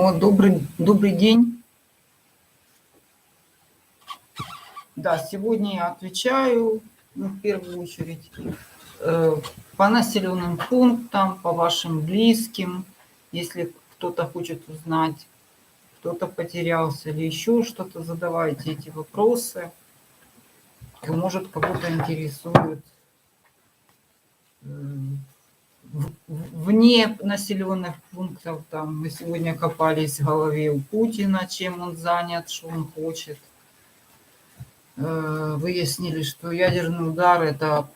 О, добрый день. Да, сегодня я отвечаю, в первую очередь, э, по населенным пунктам, по вашим близким. Если кто-то хочет узнать, кто-то потерялся или еще что-то, задавайте эти вопросы. Может, кого-то интересует вне населенных пунктов. Там мы сегодня копались в голове у Путина, чем он занят, что он хочет. Выяснили, что ядерный удар это,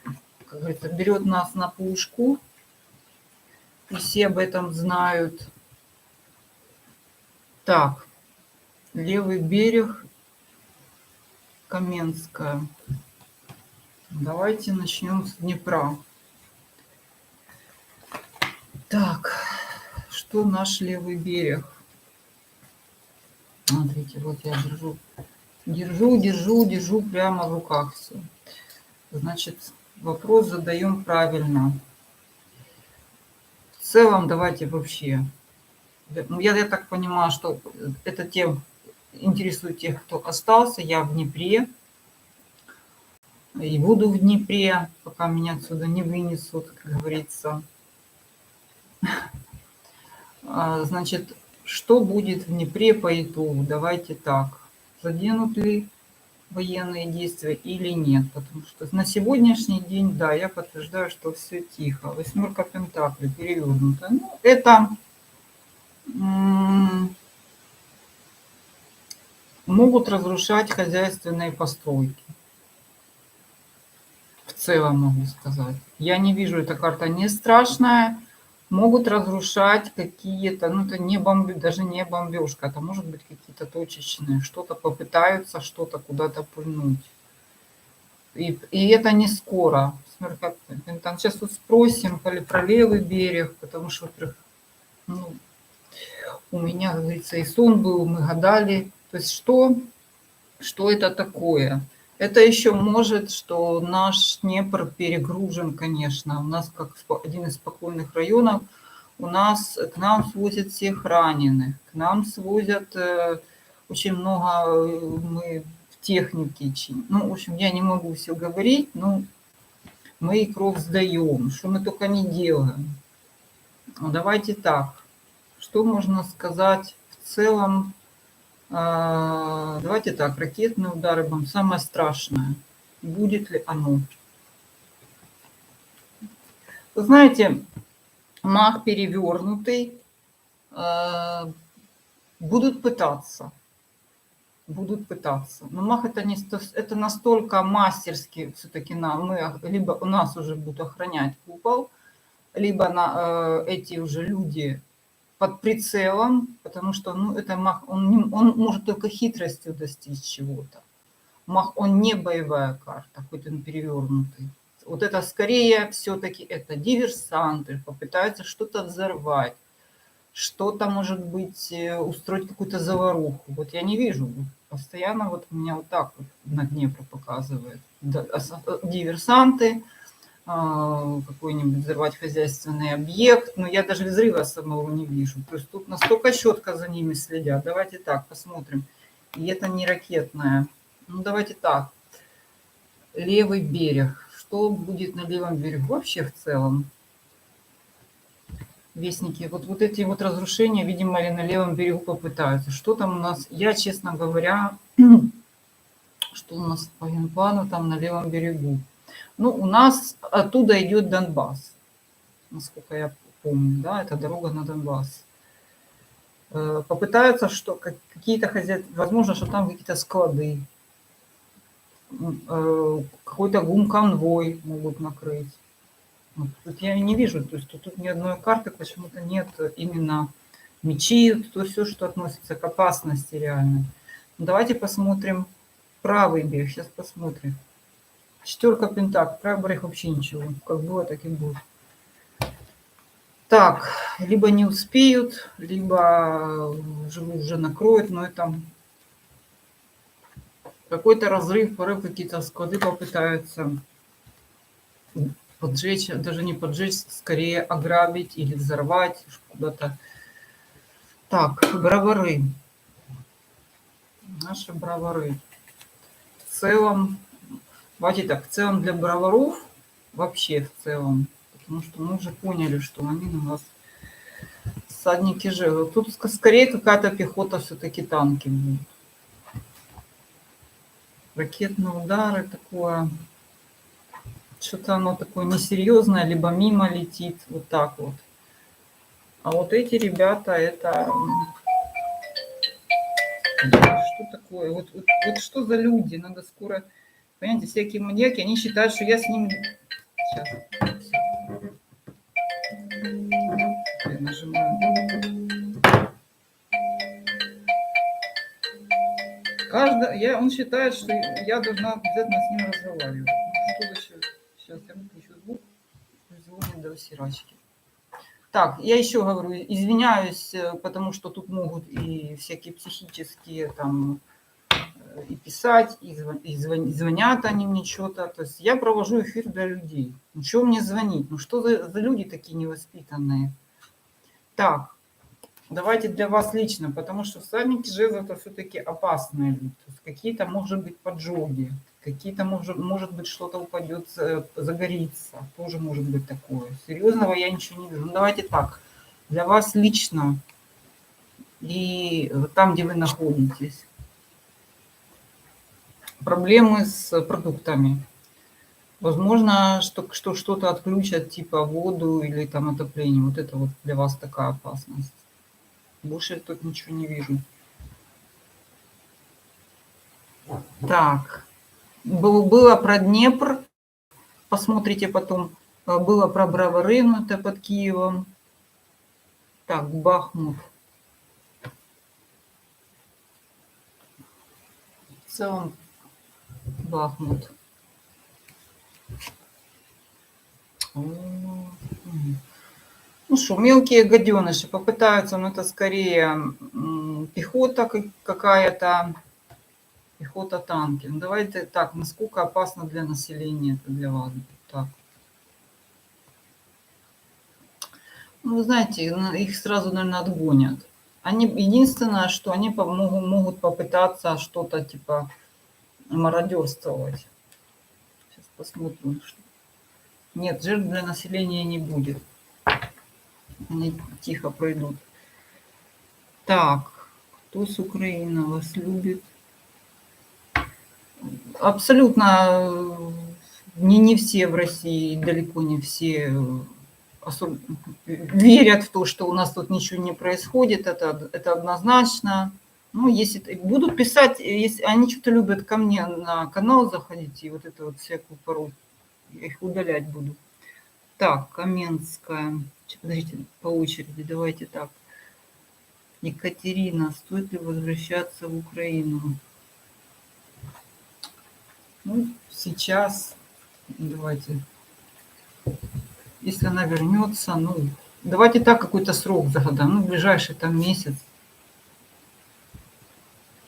как говорится, берет нас на пушку. И все об этом знают. Так, левый берег, Каменская. Давайте начнем с Днепра. Так, что наш левый берег? Смотрите, вот я держу прямо в руках все. Значит, вопрос задаем правильно. В целом, давайте вообще. Я так понимаю, что это интересует тех, кто остался. Я в Днепре. И буду в Днепре, пока меня отсюда не вынесут, как говорится. Значит, что будет в Днепре по итогу? Давайте так. Заденут ли военные действия или нет? Потому что на сегодняшний день, да, я подтверждаю, что все тихо. Восьмерка пентаклей перевернута. Ну, это могут разрушать хозяйственные постройки. В целом могу сказать. Я не вижу, эта карта не страшная. Могут разрушать какие-то, ну это не даже не бомбежка, это может быть какие-то точечные, что-то попытаются, что-то куда-то пульнуть. И это не скоро. Там сейчас вот спросим про левый берег, потому что, во-первых, ну, у меня, как говорится, и сон был, мы гадали. То есть что это такое? Это еще может, что наш Днепр перегружен, конечно. У нас, как один из спокойных районов, к нам свозят всех раненых, к нам свозят очень много мы в технике. Ну, в общем, я не могу все говорить, но мы и кровь сдаем, что мы только не делаем. Ну, давайте так, что можно сказать в целом? Давайте так, ракетные удары, самое страшное. Будет ли оно? Вы знаете, маг перевернутый. Будут пытаться. Но маг это настолько мастерски все-таки либо у нас уже будут охранять купол, либо эти уже люди под прицелом, потому что, ну, это маг, он может только хитростью достичь чего-то. Маг, он не боевая карта, хоть он перевернутый. Вот это скорее все-таки это диверсанты, попытаются что-то взорвать, что-то, может быть, устроить какую-то заваруху. Вот я не вижу. Постоянно вот у меня вот так вот на Днепр показывает. Диверсанты, какой-нибудь взорвать хозяйственный объект, но я даже взрыва самого не вижу. То есть тут настолько четко за ними следят. Давайте так посмотрим. И это не ракетная. Ну, давайте так. Левый берег. Что будет на левом берегу вообще в целом? Вестники. Вот эти вот разрушения, видимо, ли на левом берегу попытаются. Что там у нас? Я, честно говоря, что у нас по генплану там на левом берегу? Ну, у нас оттуда идет Донбасс, насколько я помню, да, это дорога на Донбасс. Попытаются, что какие-то возможно, что там какие-то склады, какой-то гум-конвой могут накрыть. Тут я не вижу, то есть тут ни одной карты почему-то нет именно мечи, то все, что относится к опасности реальной. Давайте посмотрим правый берег, сейчас посмотрим. Четверка пентаклей, правый берег вообще ничего, как было, так и будет. Так, либо не успеют, либо уже накроют, но это какой-то разрыв, порыв, какие-то склады попытаются поджечь, даже не поджечь, скорее ограбить или взорвать куда-то. Так, бровары. Наши бровары. В целом, давайте так, в целом для броваров, вообще в целом, потому что мы уже поняли, что они у нас всадники живы. Тут скорее какая-то пехота, все-таки танки будут. Ракетные удары, такое, что-то оно такое несерьезное, либо мимо летит, вот так вот. А вот эти ребята, это что такое? Вот что за люди? Надо скоро, понимаете, всякие маньяки, они считают, что я с ними... Сейчас. Я нажимаю. Он считает, что я должна обязательно с ним разговаривать. Ну, что за... Сейчас я выключу звук. Звонит до сирачки. Так, я еще говорю, извиняюсь, потому что тут могут и всякие психические там и писать, и звонят они мне что-то. То есть я провожу эфир для людей. Ну, чего мне звонить? Ну, что за люди такие невоспитанные? Так, давайте для вас лично, потому что всадники жезлов это все-таки опасные люди. То есть какие-то, может быть, поджоги, какие-то, может быть, что-то упадет, загорится. Тоже может быть такое. Серьезного я ничего не вижу. Ну, давайте так, для вас лично и там, где вы находитесь. Проблемы с продуктами. Возможно, что что-то отключат, типа воду или там отопление. Вот это вот для вас такая опасность. Больше я тут ничего не вижу. Так, было про Днепр, посмотрите потом. Было про Бровары, это под Киевом. Так, Бахмут. В целом Бахмут. Ну что, мелкие гаденыши попытаются, но это скорее пехота какая-то, пехота танки. Ну, давайте так, насколько опасно для населения это для вас? Так. Ну, вы знаете, их сразу, наверное, отгонят. Они, единственное, что они могут попытаться что-то типа мародерствовать. Сейчас посмотрим. Нет, жертв для населения не будет. Они тихо пройдут. Так, кто с Украины вас любит? Абсолютно не все в России, далеко не все верят в то, что у нас тут ничего не происходит. Это однозначно. Ну, если будут писать, если они что-то любят ко мне на канал заходить и вот это вот всякую порой, я их удалять буду. Так, Каменская. Подождите, по очереди, давайте так. Екатерина, стоит ли возвращаться в Украину? Ну, сейчас, давайте, если она вернется, ну, давайте так какой-то срок загадаем, ну, ближайший там месяц.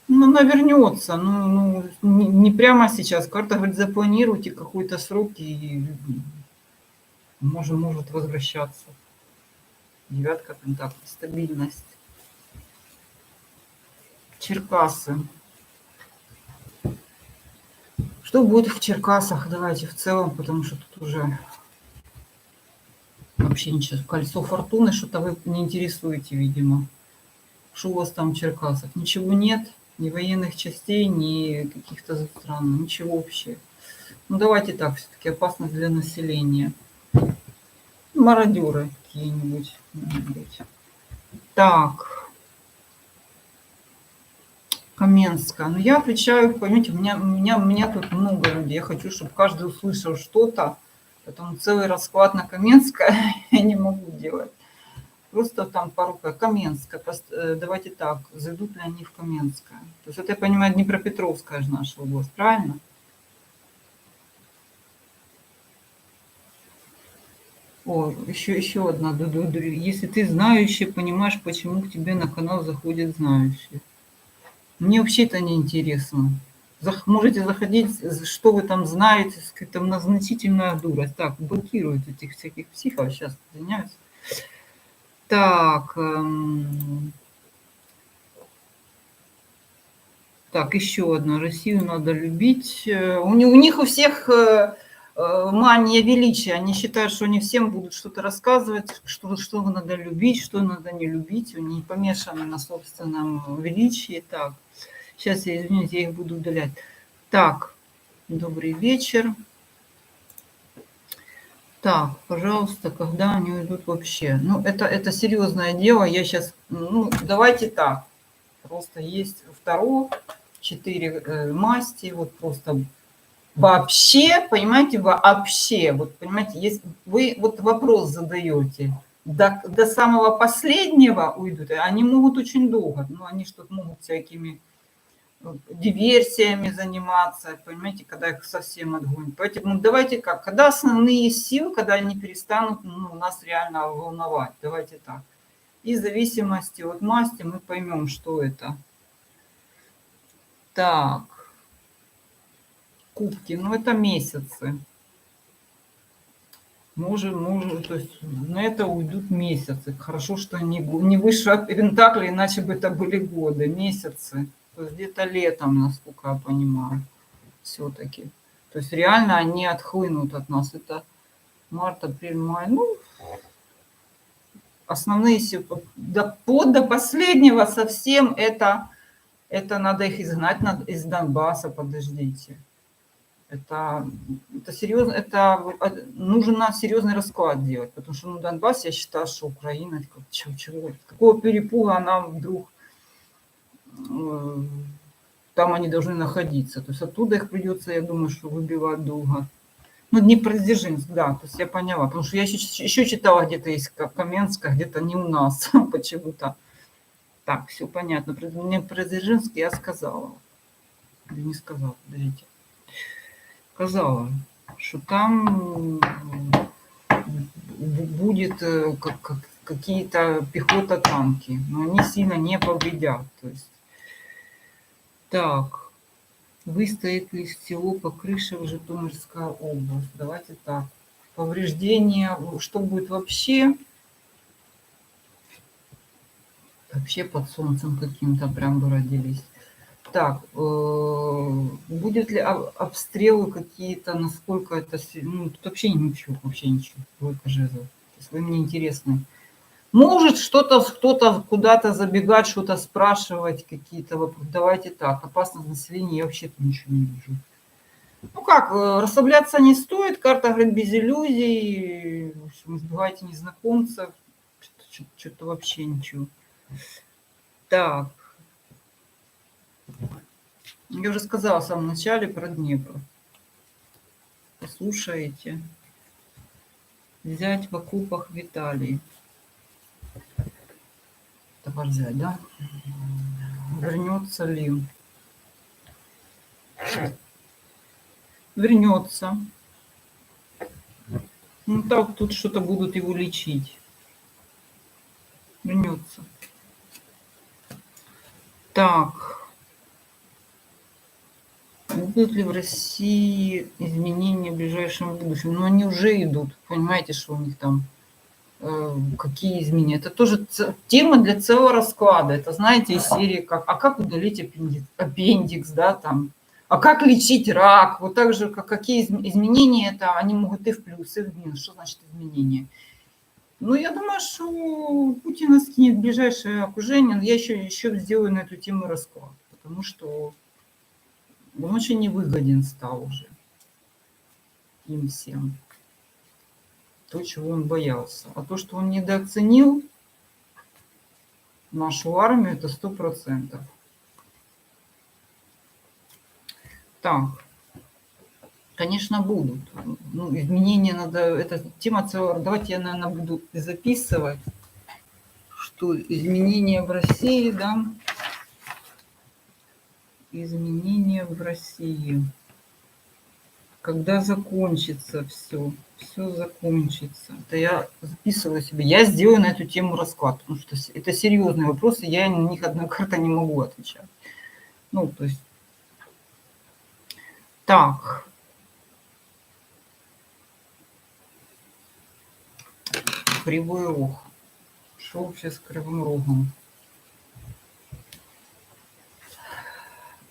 Ну, она вернется, ну не прямо сейчас. Карта говорит, запланируйте какой-то срок и может возвращаться. Девятка пентаклей, стабильность. Черкасы. Что будет в Черкасах? Давайте в целом, потому что тут уже вообще ничего. Кольцо фортуны, что-то вы не интересуете, видимо. Что у вас там в Черкасах? Ничего нет, ни военных частей, ни каких-то стран, ничего вообще. Ну давайте так, все-таки опасность для населения. Мародеры какие-нибудь, может быть. Так. Каменская. Ну, я отвечаю, поймите, у меня тут много людей. Я хочу, чтобы каждый услышал что-то. Поэтому целый расклад на Каменское я не могу делать. Просто там пару Каменская. Давайте так, зайдут ли они в Каменское. То есть это, я понимаю, Днепропетровская же наша область, правильно? О, еще одна. Если ты знающий, понимаешь, почему к тебе на канал заходят знающие. Мне вообще это не интересно. Можете заходить, что вы там знаете, там назначительная дурость. Так, блокируют этих всяких психов. Сейчас, извиняюсь. Так, Так, еще одна. Россию надо любить. У них у всех мания величия. Они считают, что они всем будут что-то рассказывать, что надо любить, что надо не любить. Они помешаны на собственном величии. Так, сейчас я, извините, я их буду удалять. Так, добрый вечер. Так, пожалуйста, когда они уйдут вообще? Ну, это серьезное дело. Я сейчас, ну, давайте так. Просто есть второе, 4 масти, вот просто вообще, понимаете, вообще, вот понимаете, есть, вы вот вопрос задаете, до самого последнего уйдут, и они могут очень долго, но они что-то могут всякими диверсиями заниматься, понимаете, когда их совсем отгонят. Поэтому давайте как, когда основные силы, когда они перестанут нас реально волновать, давайте так. И в зависимости от масти мы поймем, что это. Так, кубки, ну это месяцы. Может, то есть на это уйдут месяцы. Хорошо, что не выше пентакли, иначе бы это были годы, месяцы. То есть где-то летом, насколько я понимаю, все-таки. То есть реально они отхлынут от нас. Это март, апрель, май. Ну, основные до последнего совсем это надо их изгнать из Донбасса, подождите. Это серьезно, это нужно серьезный расклад делать, потому что Донбасс, я считаю, что Украина, чего, какого перепуга она вдруг, там они должны находиться. То есть оттуда их придется, я думаю, что выбивать долго. Ну, Днепродзержинск, да, то есть я поняла, потому что я еще читала, где-то есть Каменска, где-то не у нас почему-то. Так, все понятно. Днепродзержинск я сказала. Или не сказала, подождите. Сказала, что там будет какие-то пехота, танки, но они сильно не повредят. То есть, так, выстоит ли село по крыше в Житомирская область? Давайте так. Повреждения, что будет вообще? Вообще под солнцем каким-то прям вы родились. Так, будет ли обстрелы какие-то, насколько это... Ну, тут вообще ничего, Двойка жезлов. То есть вы мне интересны. Может что-то, кто-то куда-то забегать, что-то спрашивать, какие-то вопросы. Давайте так, опасность населения, я вообще ничего не вижу. Ну как, расслабляться не стоит, карта говорит без иллюзий, в общем, избегайте незнакомцев, что-то вообще ничего. Так. Я уже сказала в самом начале про Днепр. Послушаете. Взять в окопах Виталий. Товар взять, да? Вернется ли? Вернется. Ну так, тут что-то будут его лечить. Вернется. Так. Будут ли в России изменения в ближайшем будущем? Ну, они уже идут. Понимаете, что у них там какие изменения. Это тоже тема для целого расклада. Это, знаете, из серии как удалить аппендикс, да, там. А как лечить рак? Вот так же, какие изменения это, они могут и в плюс, и в минус. Что значит изменения? Ну, я думаю, что Путина скинет в ближайшее окружение. Но я еще сделаю на эту тему расклад. Потому что он очень невыгоден стал уже им всем. То, чего он боялся. А то, что он недооценил нашу армию, это 100%. Так, конечно, будут. Ну, изменения надо... Это тема целая. Давайте я, наверное, буду записывать, что изменения в России, да, изменения в России. Когда закончится все закончится. Это я записываю себе. Я сделаю на эту тему расклад, потому что это серьезные вопросы, я на них одной картой не могу отвечать. Ну, то есть... Так. Кривой Рог. Что вообще с Кривым Рогом?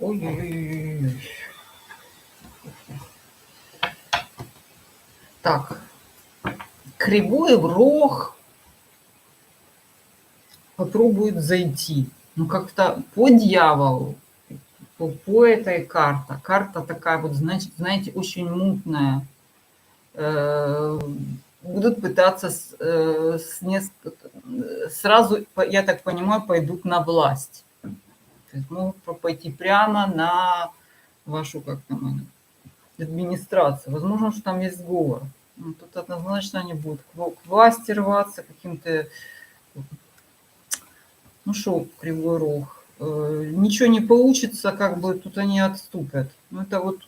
Ой-ой-ой. Так, кривой рог попробует зайти. Ну, как-то по дьяволу, по этой карте. Карта такая вот, значит, знаете, очень мутная. Э, Будут пытаться сразу, я так понимаю, пойдут на власть. То есть могут пойти прямо на вашу, как там, администрацию. Возможно, что там есть сговор. Ну, тут однозначно они будут к власти рваться, каким-то. Ну что, Кривой Рог, ничего не получится, как бы тут они отступят. Ну это вот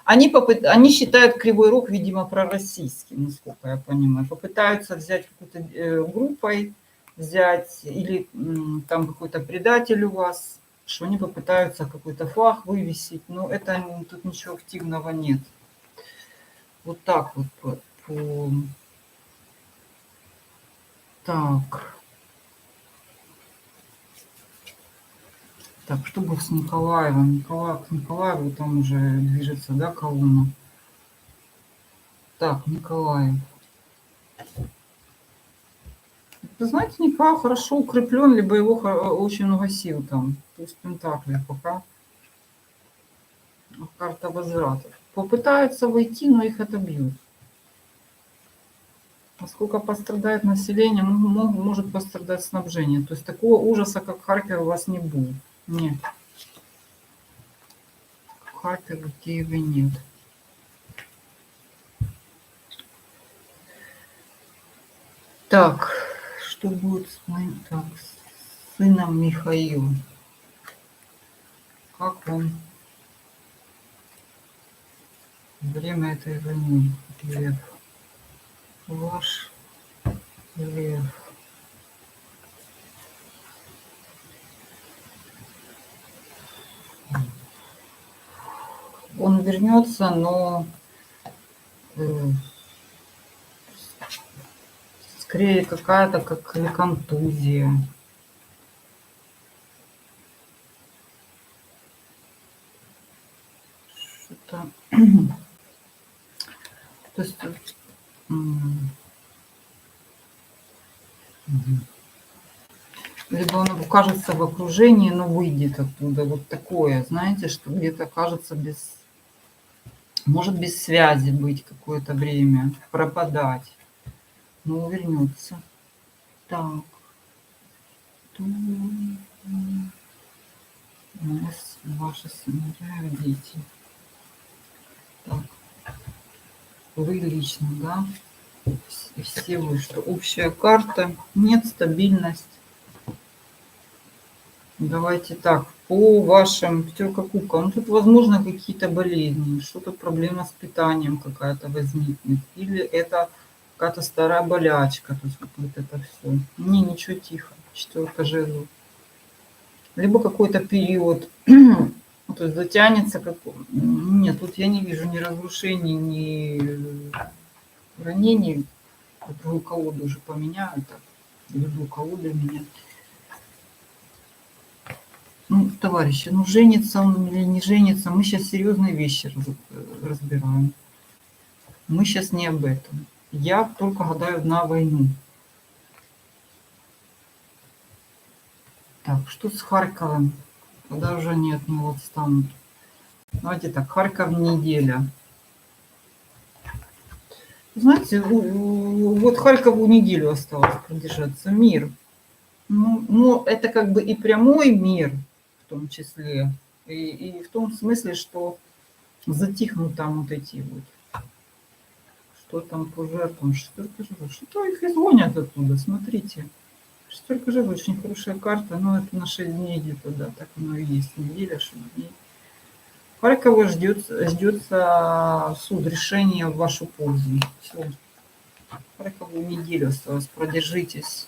они считают Кривой Рог, видимо, пророссийским, насколько я понимаю. Попытаются взять какой-то группой, взять, или там какой-то предатель у вас, что они попытаются какой-то флаг вывесить, но это тут ничего активного нет. Вот так вот. Так. Так, что было с Николаевым? К Николаеву там уже движется, да, колонна? Так, Николаев. Вы знаете, Николаев хорошо укреплен, либо его очень много сил там. То есть Пентакли пока. Карта возвратов. Попытаются войти, но их отобьют. Насколько пострадает население, может пострадать снабжение. То есть такого ужаса, как Харьков, у вас не будет. Нет. В Харькове, в Киеве нет. Так, что будет с моим с сыном Михаилом? Как он? Время этой войны. Лев. Ваш лев. Он вернется, но скорее какая-то как контузия. Что-то. То есть либо он окажется в окружении, но выйдет оттуда. Вот такое, знаете, что где-то окажется без... Может без связи быть какое-то время, пропадать. Но вернется. Так. Ваши сыновья, дети. Так. Вы лично, да? Все вы, что общая карта. Нет, стабильность. Давайте так. По вашим пятерка кубков. Ну, тут возможно какие-то болезни. Что-то проблема с питанием какая-то возникнет. Или это какая-то старая болячка. То есть вот это все. Не, ничего, тихо. Четверка жезлов. Либо какой-то период, то есть затянется. Нет, тут я не вижу ни разрушений, ни ранений. Другую колоду уже поменяю. Так, люблю колоду менять. Ну, товарищи, ну женится он или не женится, мы сейчас серьезные вещи разбираем. Мы сейчас не об этом. Я только гадаю на войну. Так, что с Харьковом? Когда уже не от него отстанут? Давайте так, Харьков неделя. Знаете, вот Харькову неделю осталось продержаться. Мир. Ну, это как бы и прямой мир, в том числе, и в том смысле, что затихнут там вот эти вот. Что там по жертвам? Шестерка жертв. Что их изгонят оттуда, смотрите. Шестерка жертв очень хорошая карта, но это на 6 дней где-то, да, так оно и есть. Неделя, 6 дней. Харькова ждется суд, решение в вашу пользу. Все. Харькову неделю осталось, продержитесь.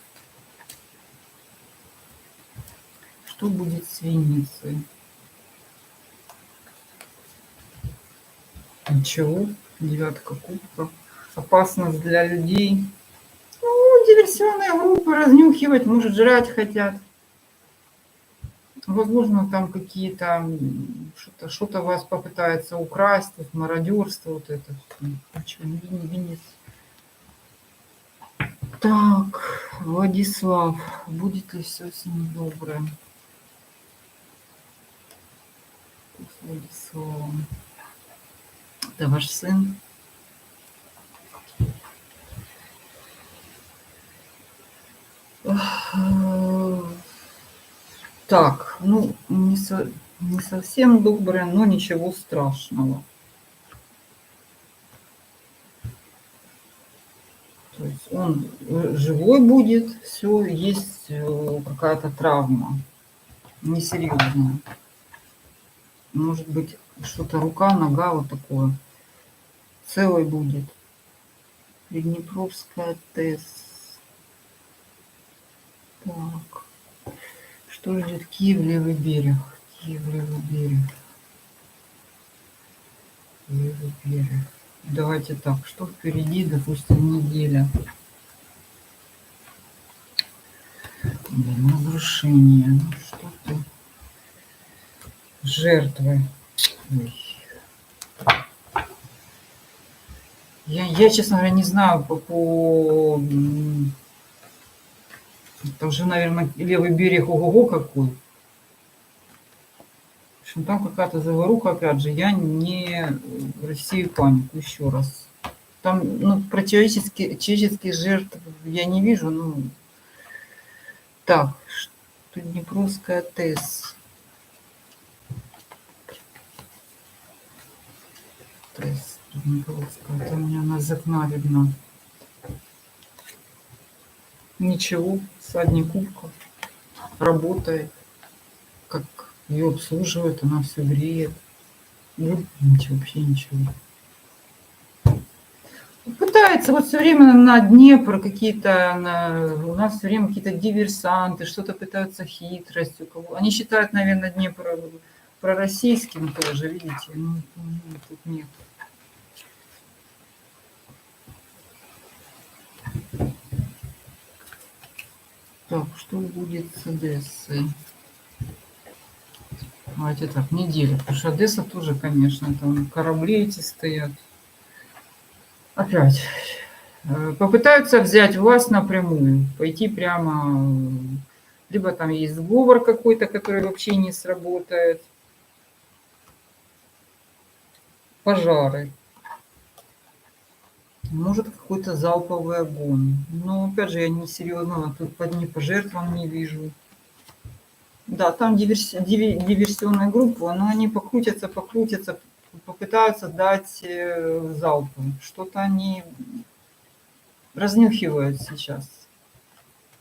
Что будет с Винницей? Ничего. Девятка кубков. Опасность для людей. Ну, диверсионные группы разнюхивать, может, жрать хотят. Возможно, там какие-то что-то вас попытается украсть, вот мародерство, вот это. Винец. Так, Владислав, будет ли все с ним доброе? С Владиславом. Это ваш сын? Так, ну, не совсем доброе, но ничего страшного. То есть он живой будет, все, есть какая-то травма, несерьезная. Может быть, что-то рука, нога, вот такое. Целый будет. Приднепровская ТЭС. Так. Что ждет Киев, левый берег? Киев, левый берег. Левый берег. Давайте так, что впереди, допустим, неделя. Разрушение. Ну, что-то. Жертвы. Ой. Я, честно говоря, не знаю это уже, наверное, левый берег, ого-го какой. В общем, там какая-то заваруха, опять же, я не рассею панику еще раз. Там, ну, про человеческих жертв я не вижу, ну, так, что Днепровская ТЭС. ТЭС Днепровская, это у меня на окна видно. Ничего, садник кубка работает, как ее обслуживают, она все греет. Ничего, вообще ничего. Пытается вот все время на Днепр какие-то, у нас все время какие-то диверсанты, что-то пытаются хитростью. Они считают, наверное, Днепр пророссийским тоже, видите, ну, тут нет. Так, что будет с Одессой? Давайте так, неделя, потому что Одесса тоже, конечно, там корабли эти стоят. Опять. Попытаются взять власть напрямую, пойти прямо, либо там есть сговор какой-то, который вообще не сработает. Пожары. Может, какой-то залповый огонь. Но, опять же, я не серьезно тут ни по жертвам не вижу. Да, там диверсионная группа, но они покрутятся, попытаются дать залпы. Что-то они разнюхивают сейчас.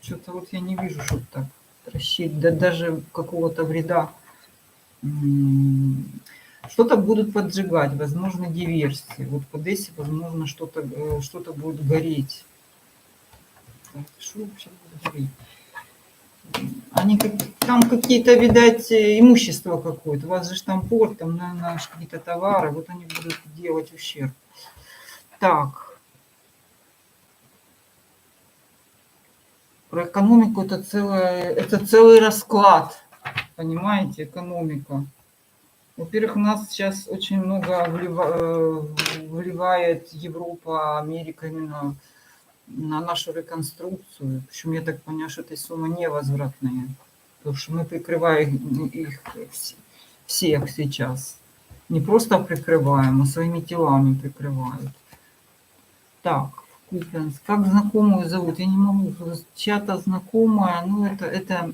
Что-то вот я не вижу, чтобы так тращить, да даже какого-то вреда. Что-то будут поджигать, возможно, диверсии. Вот в Одессе, возможно, что-то будет гореть. Так, что вообще будет гореть? Они там какие-то, видать, имущество какое-то. У вас же там порт, там, наверное, какие-то товары. Вот они будут делать ущерб. Так. Про экономику это целый расклад. Понимаете, экономика. Во-первых, у нас сейчас очень много вливает Европа, Америка именно на нашу реконструкцию. Причем я так поняла, что эта сумма невозвратная. Потому что мы прикрываем их всех сейчас. Не просто прикрываем, а своими телами прикрывают. Так, Купянск. Как знакомую зовут? Я не могу. Чья-то знакомая. Ну, это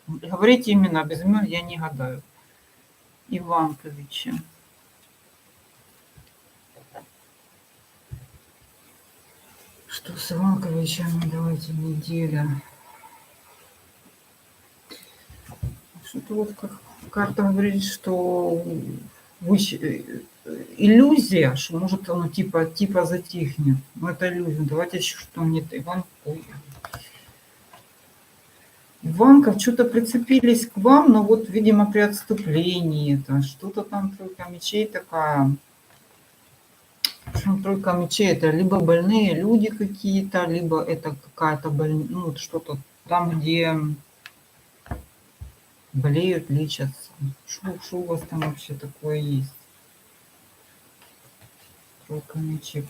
говорите имена, без имен я не гадаю. Иванковича. Что с Иванковичем? Давайте неделя. Что-то вот как карта говорит, что иллюзия, что может оно типа затихнет. Но это иллюзия. Давайте еще что-нибудь. Иванков что-то прицепились к вам, но вот, видимо, при отступлении это что-то там тройка мечей такая. Причем тройка мечей это либо больные люди какие-то, либо это какая-то ну, вот что-то там, где болеют, лечатся. Что у вас там вообще такое есть? Тройка мечей.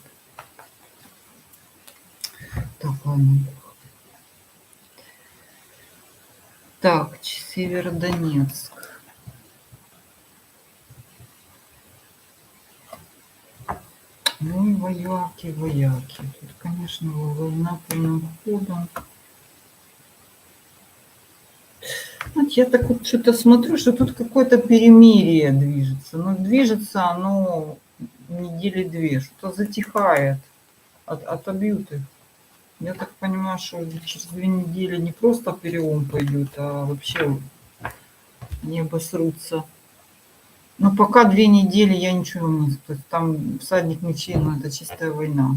Так, ладно. Так, Северодонецк. Ну и вояки, вояки. Тут, конечно, война полным ходом. Вот я так вот что-то смотрю, что тут какое-то перемирие движется. Но движется оно недели две. Что-то затихает. Отобьют их. Я так понимаю, что через 2 недели не просто перелом пойдет, а вообще не обосрутся. Но пока 2 недели я ничего не... То есть там всадник мечей, но это чистая война.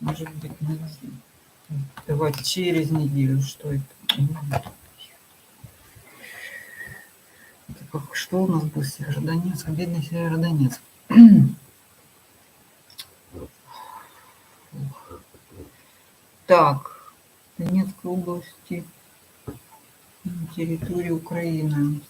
Может быть, давайте через неделю, что это? Это как, что у нас был Северодонецк, бедный Северодонецк. Так, Донецкой области, территории Украины.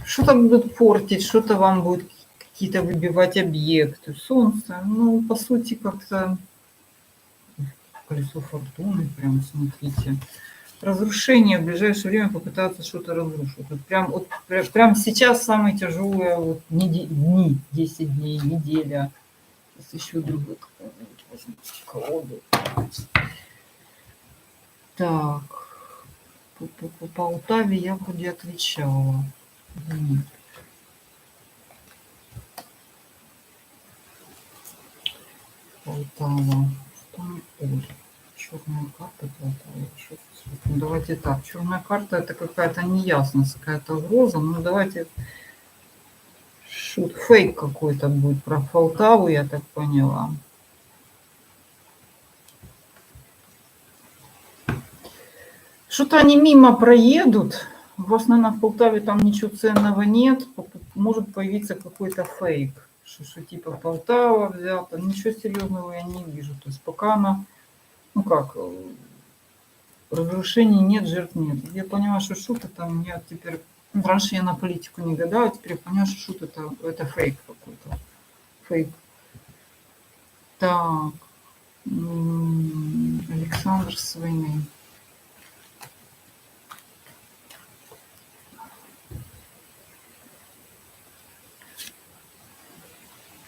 Что-то будут портить, что-то вам будет какие-то выбивать объекты. Солнце, ну, по сути, как-то колесо фортуны, прям смотрите. Разрушение в ближайшее время попытаются что-то разрушить. Вот прям, вот, прям сейчас самые тяжелые вот, дни, 10 дней, неделя. Сейчас еще другой какой-нибудь возьму колоду. Так, по Полтаве я вроде отвечала. Нет. Полтава. Там, ой, черная карта Полтава. Ну, давайте так. Черная карта это какая-то неясность, какая-то угроза. Ну давайте шут, фейк какой-то будет про Полтаву, я так поняла. Что-то они мимо проедут. У вас, наверное, в Полтаве там ничего ценного нет. Может появиться какой-то фейк. Что типа Полтава взята. Ничего серьезного я не вижу. То есть пока она, ну как, разрушений нет, жертв нет. Я понимаю, что шут это у меня теперь... Раньше я на политику не гадала, теперь я понимаю, что шут это фейк какой-то. Фейк. Так. Александр с войны.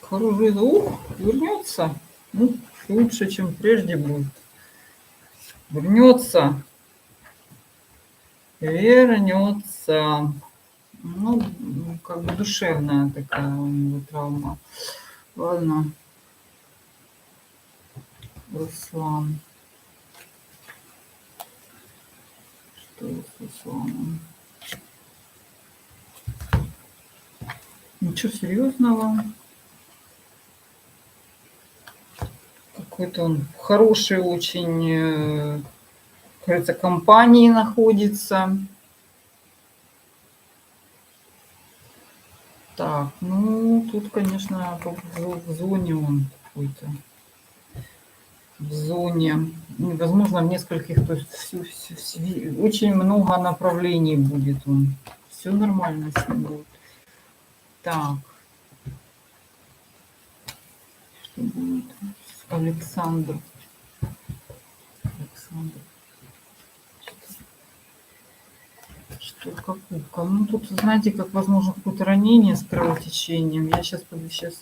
Хороший звук вернется. Ну, лучше, чем прежде будет. Вернется. Вернется. Ну, как бы душевная такая у него травма. Ладно. Руслан. Что с Русланом? Ничего серьезного. Какой-то он хороший очень, кажется, компании находится. Так, ну, тут, конечно, в зоне он какой-то. В зоне. Возможно, в нескольких, то есть очень много направлений будет он. Все нормально с ним будет. Так. Что будет? Александр. Что, какую? Ну, тут, знаете, как возможно какое-то ранение с кровотечением. Я сейчас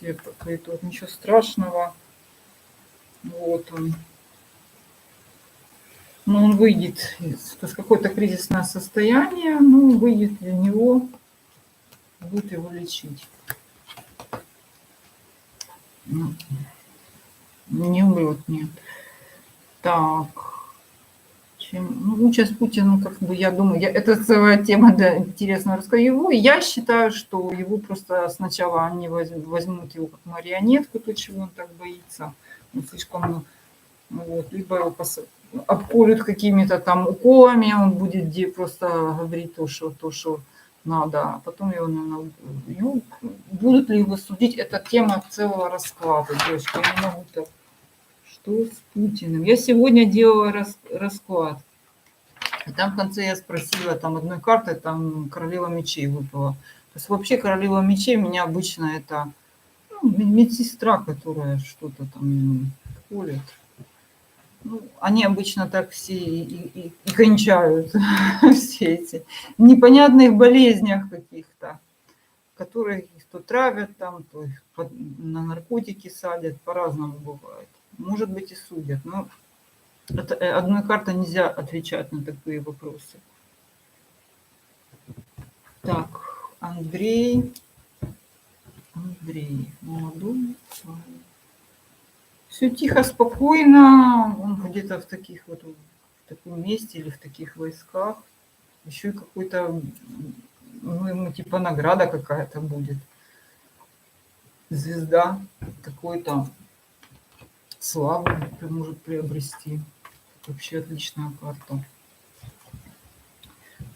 я какое-то вот ничего страшного. Вот он. Но он выйдет из, то есть какое-то кризисное состояние, ну, выйдет из него, будет его лечить. Ну, не умрет, нет. Так. Ну, участь Путина, как бы, я думаю, это целая тема, да, интересно рассказать его. Я считаю, что его просто сначала они возьмут его как марионетку, то, чего он так боится. Он слишком, ну, вот, либо его обколют какими-то там уколами, он будет просто говорить то, что надо, а потом его, наверное, будут ли его судить, это тема целого расклада, девочки, я не могу так Что с Путиным? Я сегодня делала расклад. И там в конце я спросила, там одной картой, там королева мечей выпала. То есть вообще королева мечей у меня обычно это медсестра, которая что-то там колет. Ну, они обычно так все и кончают, все эти непонятных болезнях каких-то, которые их то травят там, то их на наркотики садят, по-разному бывает. Может быть и судят, но это, одной картой нельзя отвечать на такие вопросы. Так, Андрей, молодой. Все тихо, спокойно. Он где-то в таких вот в таком месте или в таких войсках. Еще и какой-то, ну, ему типа награда какая-то будет. Звезда какой-то славу может приобрести. Вообще отличная карта.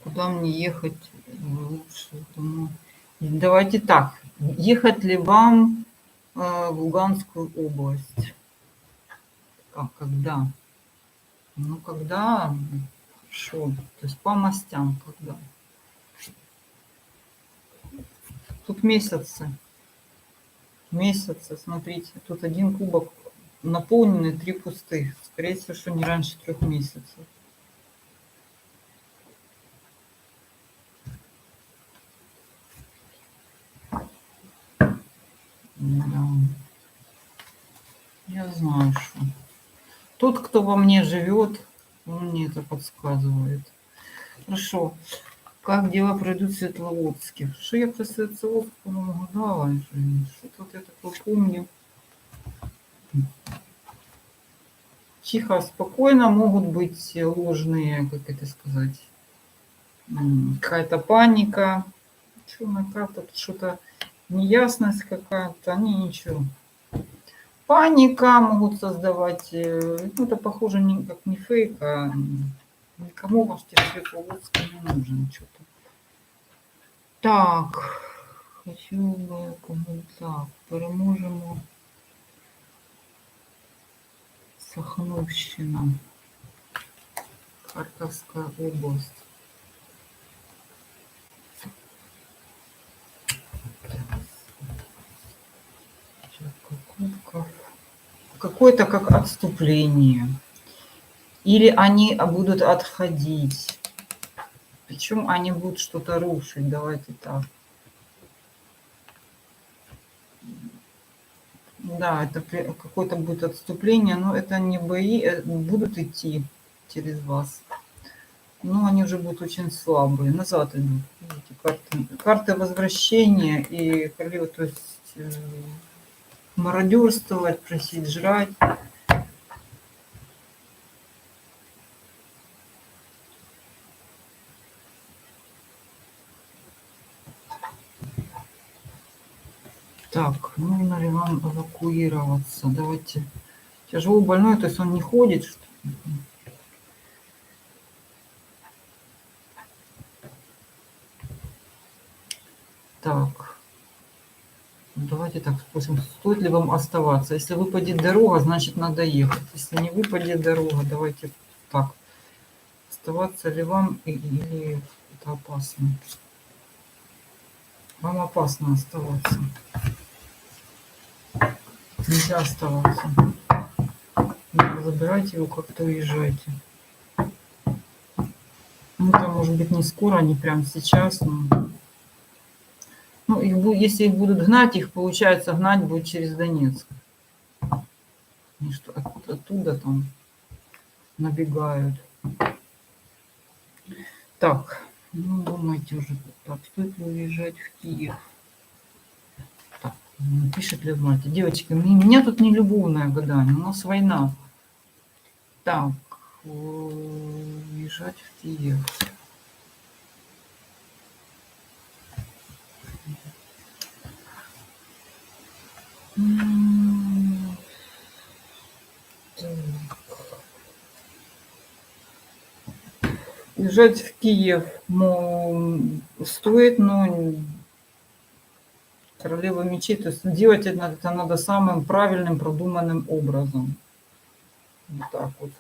Куда мне ехать лучше? Думаю, давайте так. Ехать ли вам в Луганскую область? А когда? Ну, когда? Хорошо. То есть по мастям когда? Тут месяцы. Месяцы, смотрите. Тут один кубок наполненный, 3 пустых. Скорее всего, что не раньше 3 месяцев. Да. Я знаю, что. Тот, кто во мне живет, он мне это подсказывает. Хорошо. Как дела пройдут в Светловодске? Что я про Светловодск, по-моему, гадала. Что-то вот я такое помню. Тихо, спокойно, могут быть ложные, как это сказать, какая-то паника. Черная карта, тут что-то неясность какая-то, они ничего. Паника могут создавать, ну, это похоже как не фейк, а никому ваш Светловодск не нужен что-то. Так, хочу бы кому так, переможемо. Сахновщина, Харьковская область. Какое-то как отступление. Или они будут отходить. Причем они будут что-то рушить. Давайте так. Да, это какое-то будет отступление, но это не бои, будут идти через вас. Но они уже будут очень слабые. Назад идут. Видите, карты возвращения и королева, то есть мародерствовать, просить жрать. Так, нужно ли вам эвакуироваться? Давайте. Тяжело больной, то есть он не ходит. Что ли? Так. Давайте так спросим, стоит ли вам оставаться. Если выпадет дорога, значит надо ехать. Если не выпадет дорога, давайте так. Оставаться ли вам или это опасно? Вам опасно оставаться. Нельзя оставаться. Забирайте его, как-то уезжайте. Ну, это может быть не скоро, не прямо сейчас, но... Ну, если их будут гнать, их, получается, гнать будет через Донецк. Они что, оттуда там набегают. Так, ну, думайте уже, так, стоит ли уезжать в Киев? Так, пишет ли в марте. Девочки, у меня тут не любовное гадание, у нас война. Так, уезжать в Киев. Уезжать в Киев, стоит, но королева мечей, то есть делать это надо самым правильным, продуманным образом. Вот так вот.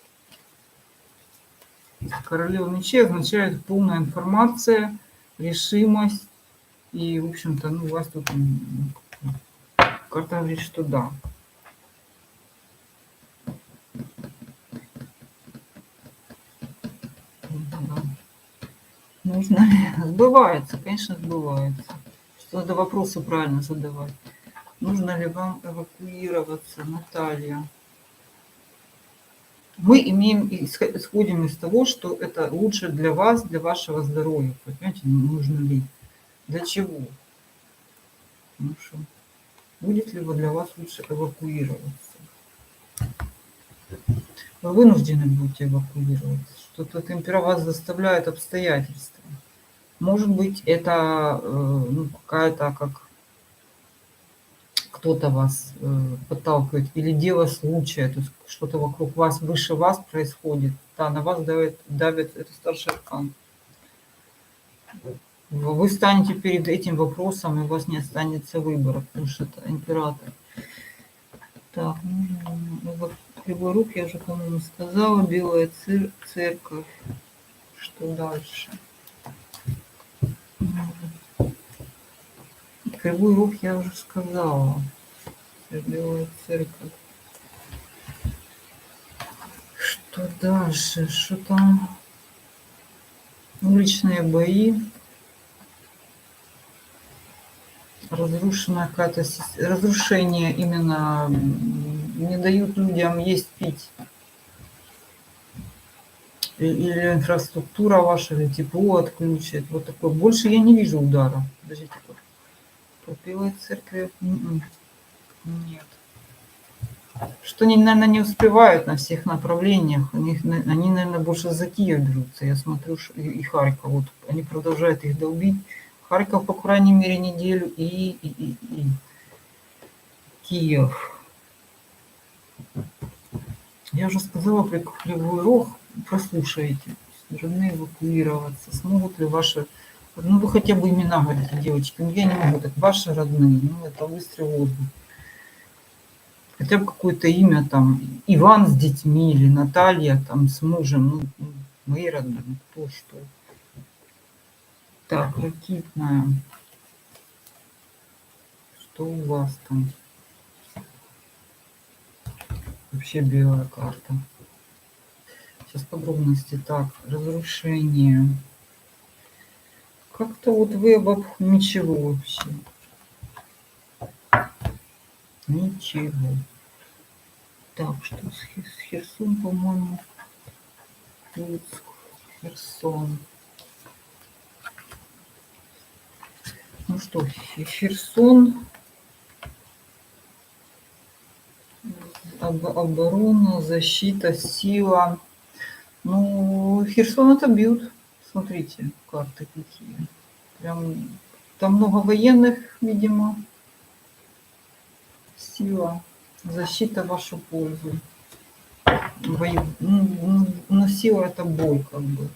Королева мечей означает полная информация, решимость. И, в общем-то, ну, у вас тут карта говорит, что да. Да. Нужно ли? Сбывается, конечно, сбывается. Что надо вопросы правильно задавать. Нужно ли вам эвакуироваться, Наталья? Мы исходим из того, что это лучше для вас, для вашего здоровья. Понимаете, нужно ли? Для чего? Ну что, будет ли для вас лучше эвакуироваться? Вы вынуждены будете эвакуироваться. Что-то темпера вас заставляет обстоятельства. Может быть, это ну, какая-то, как кто-то вас подталкивает, или дело случая, то есть что-то вокруг вас, выше вас происходит. Да, на вас давит это старший аркан. Вы станете перед этим вопросом, и у вас не останется выбора, потому что это император. Так, Кривой Рог, я уже, по-моему, сказала. Белая церковь. Что дальше? Кривой Рог я уже сказала. Белая церковь. Что дальше? Что там? Уличные бои. Разрушенная какая-то... Разрушение именно... Не дают людям есть, пить. Или инфраструктура ваша, или тепло отключит. Вот такое. Больше я не вижу удара. Подождите. По Белой церкви... Нет. Что они, наверное, не успевают на всех направлениях. Они, наверное, больше за Киев берутся. Я смотрю, и Харьков. Вот они продолжают их долбить. Харьков, по крайней мере, неделю. И Киев. Я уже сказала про Кривой Рог. Прослушайте. Должны эвакуироваться. Смогут ли ваши... Ну, вы хотя бы имена говорите, девочки. Ну, я не могу. Так ваши родные. Ну, это выстрел в воздух. Хотя бы какое-то имя там, Иван с детьми или Наталья там с мужем, ну мои родные, ну, кто что. Так, ракитная. Что у вас там? Вообще белая карта. Сейчас подробности. Так, разрушение. Как-то вот вы ничего вообще. Ничего. Так, что с Херсон, по-моему. Херсон. Ну что, Херсон. Оборона, защита, сила. Ну, Херсон отобьют. Смотрите, карты какие. Прям там много военных, видимо. Сила, защита в вашу пользу. Но сила это бой, как бы.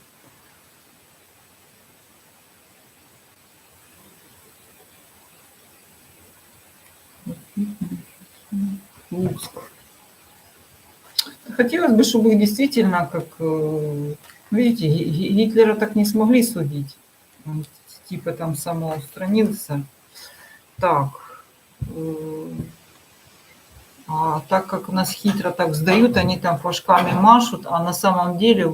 Луцк. Хотелось бы, чтобы их действительно, как, видите, Гитлера так не смогли судить. Он типа там самоустранился. Так. А так как нас хитро так сдают, они там флажками машут, а на самом деле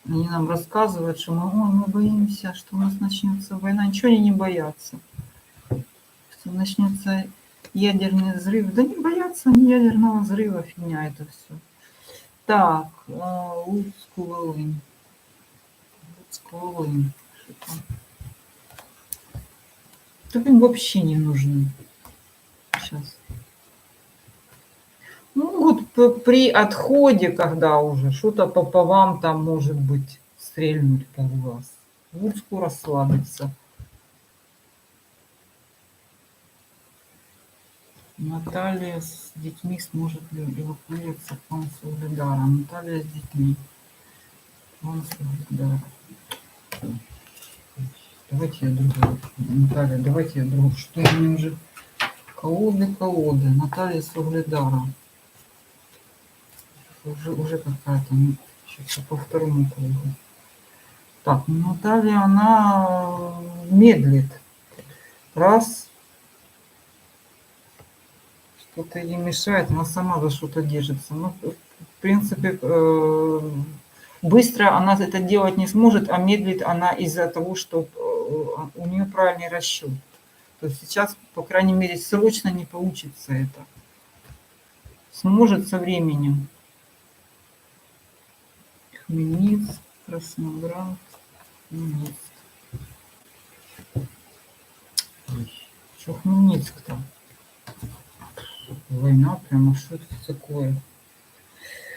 они нам рассказывают, что мы боимся, что у нас начнется война. Ничего они не боятся. Что начнется ядерный взрыв. Да не боятся они ядерного взрыва, фигня это все. Так, Луцк-Волынь. Луцк-Волынь. Так им вообще не нужны. Сейчас. Ну вот при отходе, когда уже что-то по вам там может быть стрельнуть по вас. Луцку расслабиться. Наталья с детьми сможет ли эвакуироваться к вам с Угледара? Наталья с детьми. Вам с Угледара. Давайте я другую. Наталья, давайте я другую. Что мне уже... Колоды. Наталья Сугледара. Уже какая-то, ну, сейчас по второму кругу. Так, ну, Наталья, она медлит. Раз, что-то ей мешает, она сама за что-то держится. Ну, в принципе, быстро она это делать не сможет, а медлит она из-за того, что у нее правильный расчет. То есть сейчас, по крайней мере, срочно не получится это. Сможет со временем. Хмельницк, Красноград, Хмельницк. Что Хмельницк-то? Война прямо, что это такое?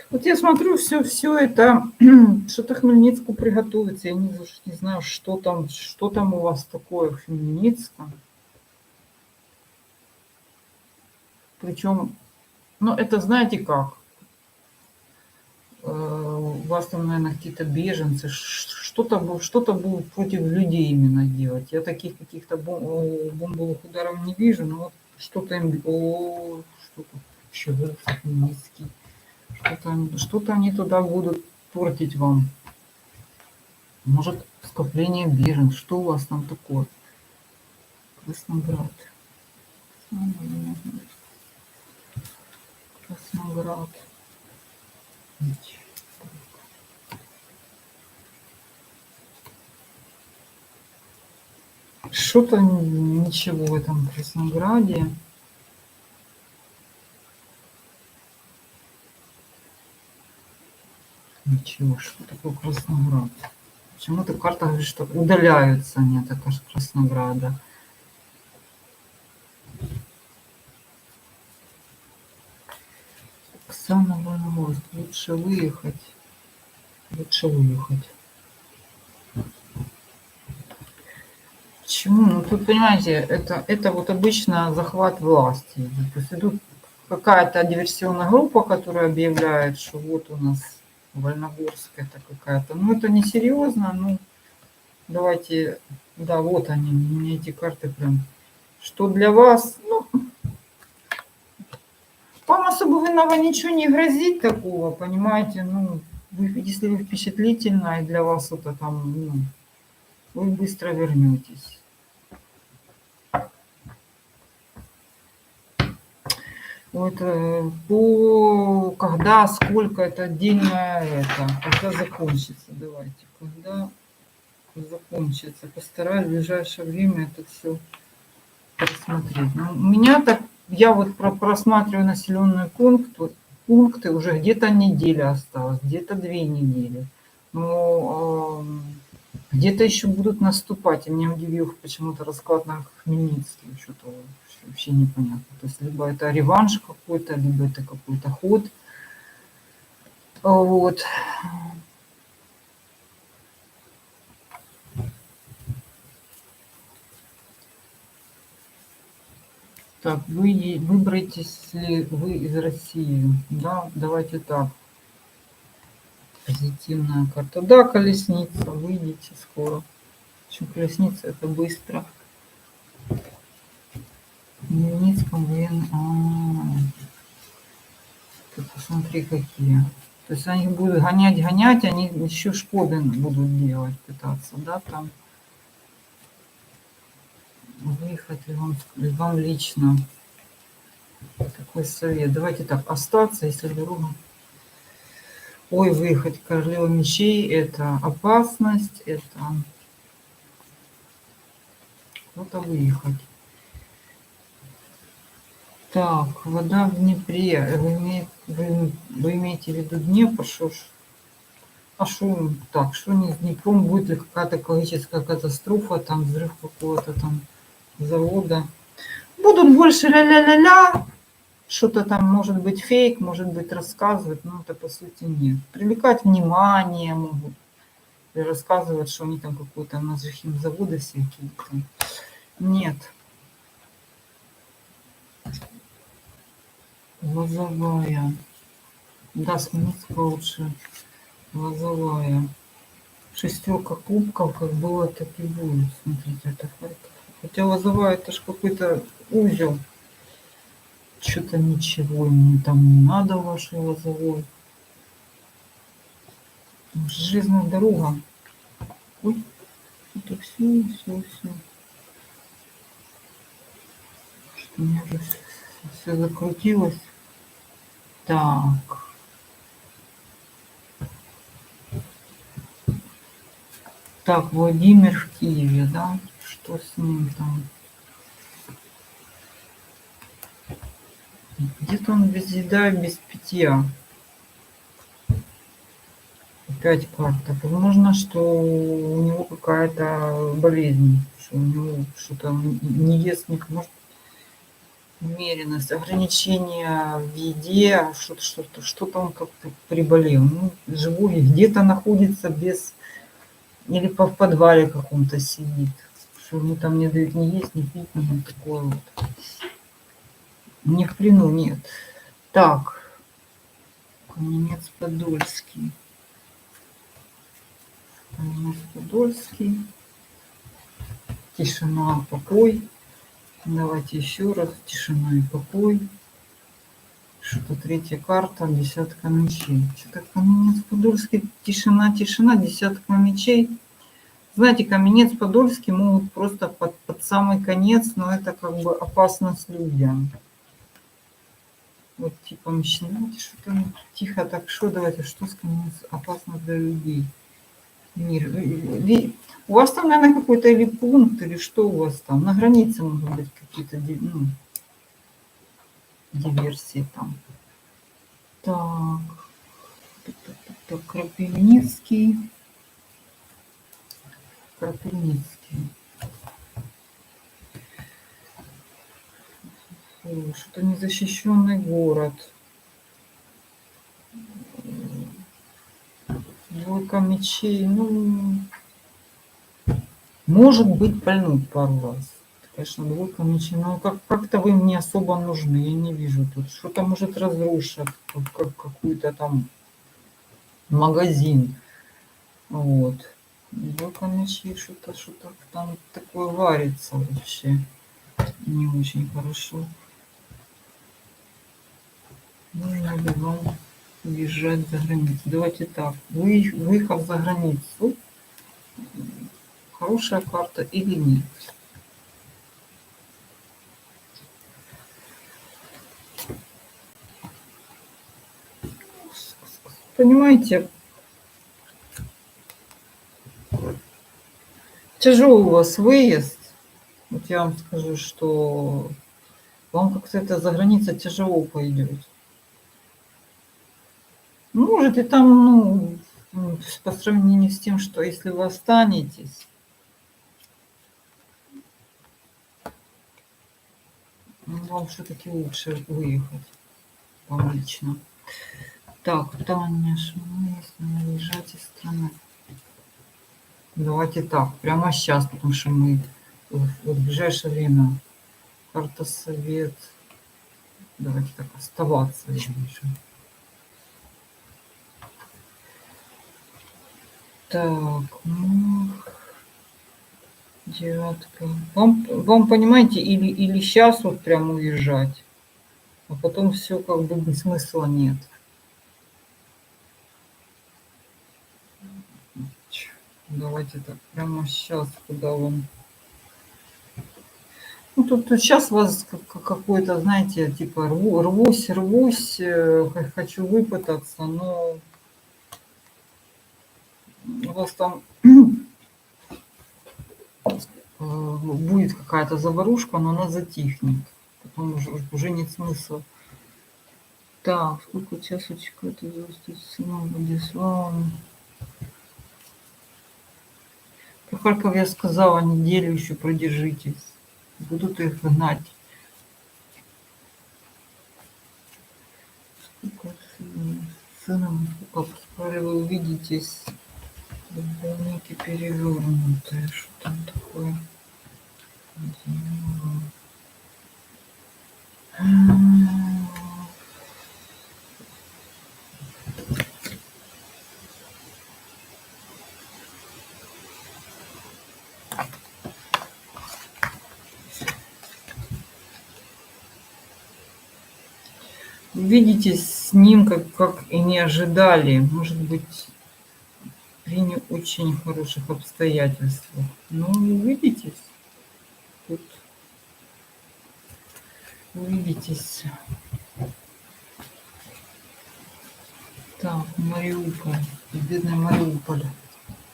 Вот я смотрю, все это, что-то Хмельницку приготовится. Я не знаю, что там у вас такое в Хмельницком. Причем, ну, это знаете как? У вас там, наверное, какие-то беженцы, что-то будут против людей именно делать. Я таких каких-то бомбовых ударов не вижу, но вот что-то им... что-то еще Хмельницкий. Что-то они туда будут портить вам. Может, скопление беженцев. Что у вас там такое? Красноград. Красноград. Что-то ничего в этом Краснограде. Ничего, что такое Красноград? Почему-то карта говорит, что удаляются они от Краснограда. Оксана Вольновоз, лучше выехать. Почему? Ну, тут, понимаете, это вот обычно захват власти. То есть идут какая-то диверсионная группа, которая объявляет, что вот у нас Вольногорск это какая-то. Ну, это несерьезно. Ну, давайте, да, вот они, у меня эти карты прям. Что для вас, ну, вам особенного ничего не грозит такого, понимаете, ну, если вы впечатлительна, и для вас это там, ну, вы быстро вернетесь. Вот когда, сколько, это отдельное это, когда закончится, давайте, когда закончится. Постараюсь в ближайшее время это все посмотреть. Ну, у меня так, я вот просматриваю населенные пункты уже где-то неделя осталась, где-то 2 недели. Но где-то еще будут наступать. И меня удивил почему-то расклад на Хмельницкий. Что-то вообще непонятно. То есть либо это реванш какой-то, либо это какой-то ход. Вот. Так, выберетесь ли вы из России? Да, давайте так. Позитивная карта. Да, колесница, выйдите скоро. Причем колесница это быстро. В Хмельницком ты посмотри какие. То есть они будут гонять, они еще Шкоды будут делать, пытаться, да, там. Выехать ли вам лично. Такой совет. Давайте так, остаться, если дорога. Ой, выехать королева мечей, это опасность, это куда-то выехать. Так, вода в Днепре. Вы имеете в виду Днепр, что ж? А что так, что не с Днепром, будет ли какая-то экологическая катастрофа, там взрыв какого-то там завода? Будут больше ля-ля-ля-ля, что-то там может быть фейк, может быть рассказывать, но это по сути нет. Привлекать внимание могут, и рассказывать, что они там какой-то, у нас же химзаводы всякие там. Нет. Лозовая. Да, Смоленска лучше. Лозовая. 6 кубков, как было, так и будет. Смотрите, это Харьков. Хотя Лозовая это же какой-то узел. Что-то ничего мне там не надо в вашей Лозовой. Железная дорога. Ой, это все, все, все. Что у меня уже все закрутилось. Так. Так, Владимир в Киеве, да? Что с ним там? Где-то он без еда и без питья. Опять карта. Возможно, что у него какая-то болезнь, что у него что-то он не ест, может, умеренность, ограничения в еде, что-то он как-то приболел. Ну, живой, где-то находится без, или в подвале каком-то сидит, что ему там не дают ни есть, ни пить, ни такое вот. Не в плену, нет. Так, Каменец-Подольский. Каменец-Подольский. Тишина, покой. Давайте еще раз. Тишина и покой. Что-то третья карта, десятка мечей. Что-то Каменец-Подольский, тишина, тишина, десятка мечей. Знаете, Каменец-Подольский могут просто под самый конец, но это как бы опасность людям. Вот типа начинайте что-то тихо так, что давайте, что с Каменец опасно для людей. Мир. У вас там, наверное, какой-то или пункт, или что у вас там? На границе могут быть какие-то диверсии там. Так, Крапивницкий. Крапивницкий. Что-то незащищенный город. Двойка мечей. Ну, может быть, пальнуть пару раз. Конечно, двойка мечей. Но как-то вы мне особо нужны. Я не вижу тут. Что-то может разрушить. Какой-то там магазин. Вот. Двойка мечей. Что-то там такое варится вообще. Не очень хорошо. Нужно ли вам уезжать за границу? Давайте так. Выехал за границу. Хорошая карта или нет? Понимаете, тяжелый у вас выезд. Вот я вам скажу, что вам как-то это за граница тяжело пойдет. Может, и там, по сравнению с тем, что если вы останетесь, вам все-таки лучше выехать, вам лично. Так, Таня, если выезжать из страны. Давайте так, прямо сейчас, потому что мы в ближайшее время карта совет. Давайте так, оставаться я вижу. Так, девятка. Вам понимаете, или сейчас вот прям уезжать, а потом все как бы без смысла нет. Давайте так, прямо сейчас, куда вам... Тут сейчас вас какой-то, знаете, типа рвусь, хочу выпытаться, но у вас там будет какая-то заварушка, но она затихнет. Потом уже нет смысла. Так, сколько часочек это с сыном Владиславом? Про Харьков я сказала, неделю еще продержитесь. Будут их гнать. Сколько с сыном, сколько скоро вы увидитесь. Больники перевернутые. Что там такое? увидитесь с ним, как и не ожидали. Может быть, при не очень хороших обстоятельствах. Ну, увидитесь. Тут увидитесь. Так, Мариуполь. Бедный Мариуполь.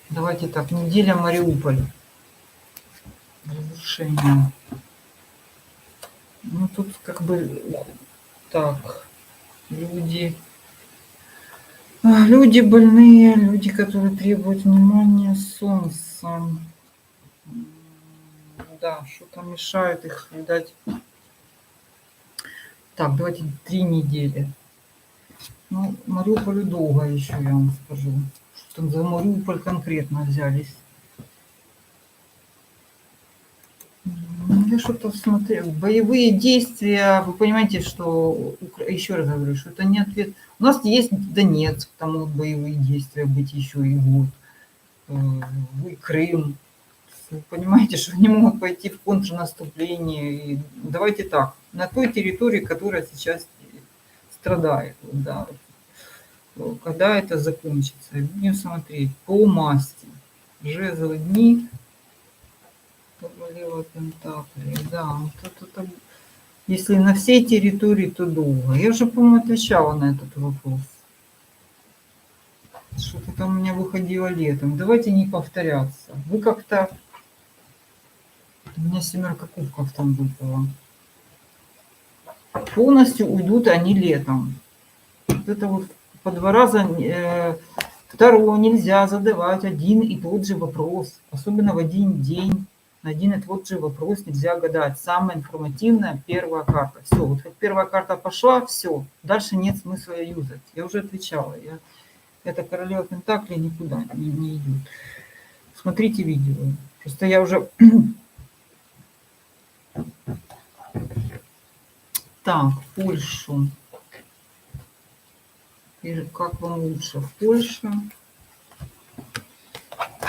Давайте так, неделя Мариуполь. Разрушение. Ну, тут как бы так. Люди больные, люди, которые требуют внимания солнца. Да, что-то мешает их, видать. Так, давайте 3 недели. Ну, Мариуполю долго еще, я вам скажу. Что там за Мариуполь конкретно взялись. Я что-то смотрел. Боевые действия, вы понимаете, что, еще раз говорю, что это не ответ. У нас есть Донецк, там могут боевые действия быть еще и год. И Крым. Вы понимаете, что они могут пойти в контрнаступление. И давайте так, на той территории, которая сейчас страдает, да, когда это закончится, будем смотреть по масти. Жезлы дни, королева пентаклей, да, вот это, если на всей территории, то долго. Я уже, по-моему, отвечала на этот вопрос. Что-то там у меня выходило летом. Давайте не повторяться. Вы как-то... У меня 7 кубков там выпало. Полностью уйдут они летом. Вот это вот по 2 раза второго нельзя задавать один и тот же вопрос. Особенно в один день. На один и тот же вопрос нельзя гадать. Самая информативная первая карта. Все, вот как первая карта пошла, все. Дальше нет смысла ее юзать. Я уже отвечала. Это королева Пентаклей никуда не идет. Смотрите видео. Просто я уже... Так, Польшу. И как вам лучше в Польше?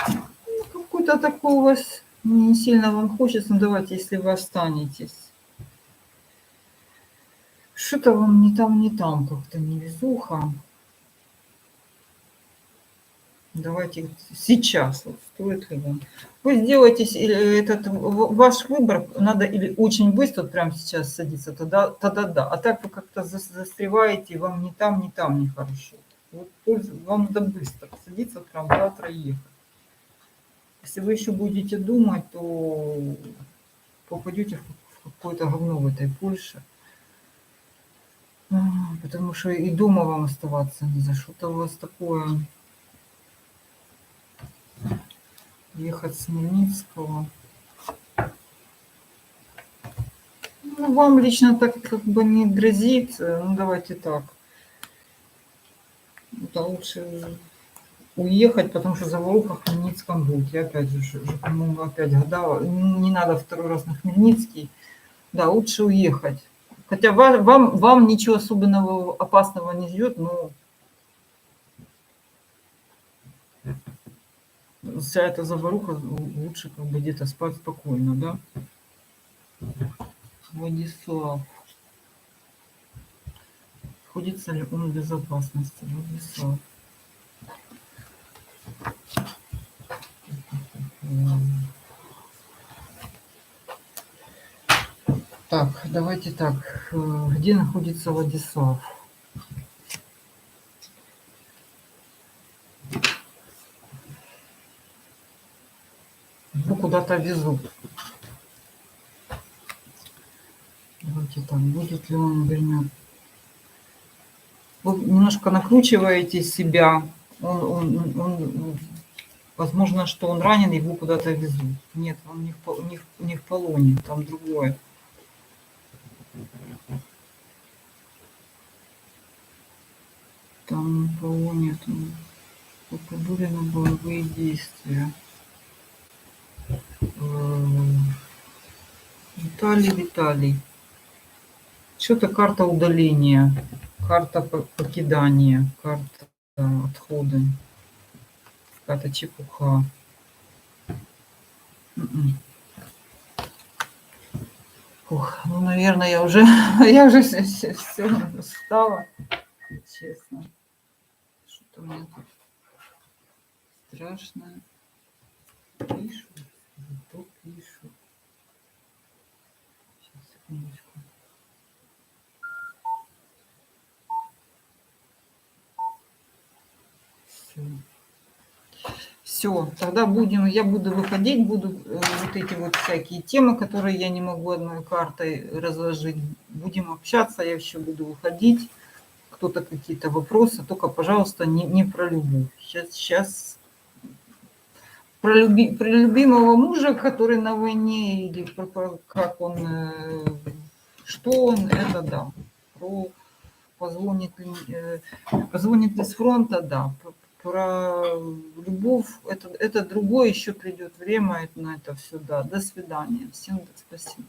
Ну, какой-то такой у вас не сильно вам хочется. Ну, давайте, если вы останетесь. Что-то вам не там как-то невезуха. Давайте сейчас, вот стоит ли вам. Вы сделаете этот ваш выбор, надо или очень быстро прямо сейчас садиться, тогда да. А так вы как-то застреваете, вам ни там нехорошо. Вот вам надо быстро садиться, прям завтра ехать. Если вы еще будете думать, то попадете в какое-то говно в этой Польше. Потому что и дома вам оставаться не за что-то у вас такое. Ехать с Хмельницкого. Ну, вам лично так как бы не грозит. Ну, давайте так. Да лучше уехать, потому что заваруха в Хмельницком будет. Я опять же, по-моему, опять гадала. Не надо второй раз на Хмельницкий. Да, лучше уехать. Хотя вам ничего особенного опасного не ждет, но вся эта заваруха, лучше как бы где-то спать спокойно, да? Владислав. Находится ли он в безопасности? Владислав. Так, давайте так. Где находится Владислав? Его куда-то везут. Давайте так, будет ли он вернет. Вы немножко накручиваете себя. Возможно, что он ранен, его куда-то везут. Нет, он не в полоне, там другое. Там в полоне, там были на боевые действия. Виталий. Что-то карта удаления, карта покидания, карта отхода, какая-то чепуха. Фух, ну, наверное, я уже, я уже все устала, честно. Что-то у меня тут страшное. Пишут, то пишут. Сейчас, секундочку. Все. Все, тогда я буду выходить, буду вот эти вот всякие темы, которые я не могу одной картой разложить. Будем общаться, я еще буду выходить. Кто-то какие-то вопросы, только, пожалуйста, не про любовь. Сейчас про любимого мужа, который на войне, или как он, что он, это да. Про позвонит ли с фронта, да. Про любовь, это другое, еще придет время на это все, да. До свидания. Всем спасибо.